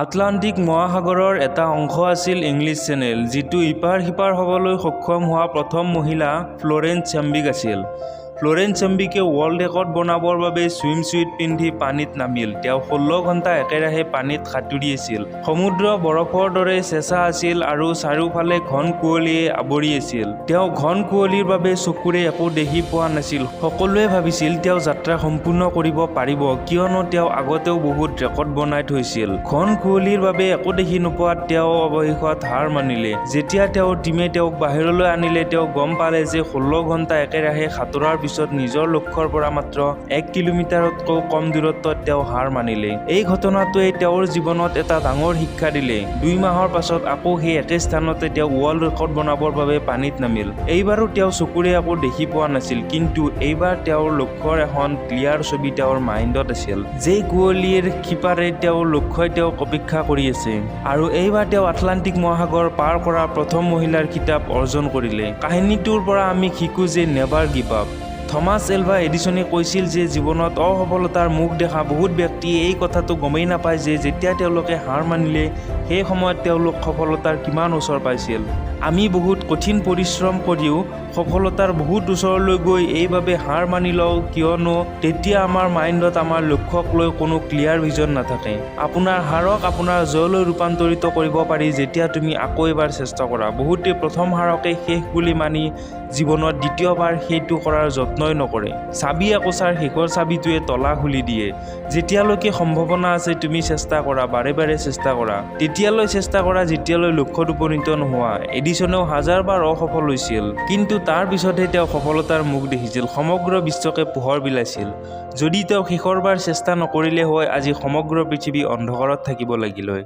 Atlantic মহাসাগৰৰ এটা অংশ আছিল ইংলিছ চেনেল, যিটো ইপাৰ সিপাৰ হ'বলৈ সক্ষম হোৱা প্ৰথম মহিলা ফ্ল'ৰেন্স চেম্বিক আছিল। ফ্ল'ৰেন্স চেম্বিকে ৱৰ্ল্ড ৰেকৰ্ড বনাবৰ বাবে ছুইম ছুইট পিন্ধি পানীত নামিল। তেওঁ 16 ঘণ্টা একেৰাহে পানীত সাঁতুৰি আছিল। সমুদ্ৰ বৰফৰ দৰে চেঁচা আছিল আৰু চাৰিওফালে ঘন কুঁৱলীয়ে আৱৰি আছিল। তেওঁ ঘন কুঁৱলীৰ বাবে চকুৰে একো দেখি পোৱা নাছিল। সকলোৱে ভাবিছিল তেওঁ যাত্ৰা সম্পূৰ্ণ কৰিব পাৰিব, কিয়নো তেওঁ আগতেও বহুত ৰেকৰ্ড বনাই থৈছিল। ঘন কুঁৱলীৰ বাবে একো দেখি নোপোৱাত তেওঁ অৱশেষত হাৰ মানিলে। যেতিয়া তেওঁৰ টীমে তেওঁক বাহিৰলৈ আনিলে, তেওঁ গম পালে যে 16 ঘণ্টা একেৰাহে সাঁতোৰাৰ পিছত নিজৰ লক্ষ্যৰ পৰা মাত্ৰ 1 কিলোমিটাৰতকৈ কম দূৰত্বত তেওঁ হাৰ মানিলে। এই ঘটনাটোৱে তেওঁৰ জীৱনত এটা ডাঙৰ শিক্ষা দিলে। 2 মাহৰ পাছত আকৌ সেই একে স্থানতে তেওঁ ৱৰ্ল্ড ৰেকৰ্ড বনাবৰ বাবে পানীত নামিল। এইবাৰো তেওঁ চকুৰে একো দেখি পোৱা নাছিল, কিন্তু এইবাৰ তেওঁৰ লক্ষ্যৰ এখন ক্লিয়াৰ ছবি তেওঁৰ মাইণ্ডত আছিল। যে কুঁৱলীৰ সিপাৰে তেওঁৰ লক্ষ্যই তেওঁক অপেক্ষা কৰি আছে। আৰু এইবাৰ তেওঁ আটলাণ্টিক মহাসাগৰ পাৰ কৰা প্ৰথম মহিলাৰ খিতাপ অৰ্জন কৰিলে। কাহিনীটোৰ পৰা আমি শিকো যে never give up. Thomas Alva এডিছনে কৈছিল যে জীৱনত অসফলতাৰ মুখ দেখা বহুত ব্যক্তিয়ে এই কথাটো গমেই নাপায় যে যেতিয়া তেওঁলোকে হাৰ মানিলে সেই সময়ত তেওঁলোক সফলতাৰ কিমান ওচৰ পাইছিল। আমি বহুত কঠিন পৰিশ্ৰম কৰিও সফলতাৰ বহুত ওচৰলৈ গৈ এইবাবে হাৰ মানি লওঁ, কিয়নো তেতিয়া আমাৰ মাইণ্ডত আমাৰ লক্ষ্যক লৈ কোনো ক্লিয়াৰ ভিজন নাথাকে। আপোনাৰ হাৰক আপোনাৰ জয়লৈ ৰূপান্তৰিত কৰিব পাৰি যেতিয়া তুমি আকৌ এবাৰ চেষ্টা কৰা। বহুতে প্ৰথম হাৰকে শেষ বুলি মানি জীৱনত দ্বিতীয়বাৰ সেইটো কৰাৰ যত্নই নকৰে। চাবি আকোচাৰ শেষৰ চাবিটোৱে তলা খুলি দিয়ে। যেতিয়ালৈকে সম্ভাৱনা আছে তুমি চেষ্টা কৰা, বাৰে বাৰে চেষ্টা কৰা। তেতিয়ালৈ চেষ্টা কৰা যেতিয়ালৈ লক্ষ্যত উপনীত নোহোৱা। এডিছনেও হাজাৰবাৰ অসফল হৈছিল, কিন্তু তাৰ পিছতহে তেওঁ সফলতাৰ মুখ দেখিছিল, সমগ্ৰ বিশ্বকে পোহৰ বিলাইছিল। যদি তেওঁ শেষৰবাৰ চেষ্টা নকৰিলে হয়, আজি সমগ্ৰ পৃথিৱী অন্ধকাৰত থাকিব লাগিল হয়।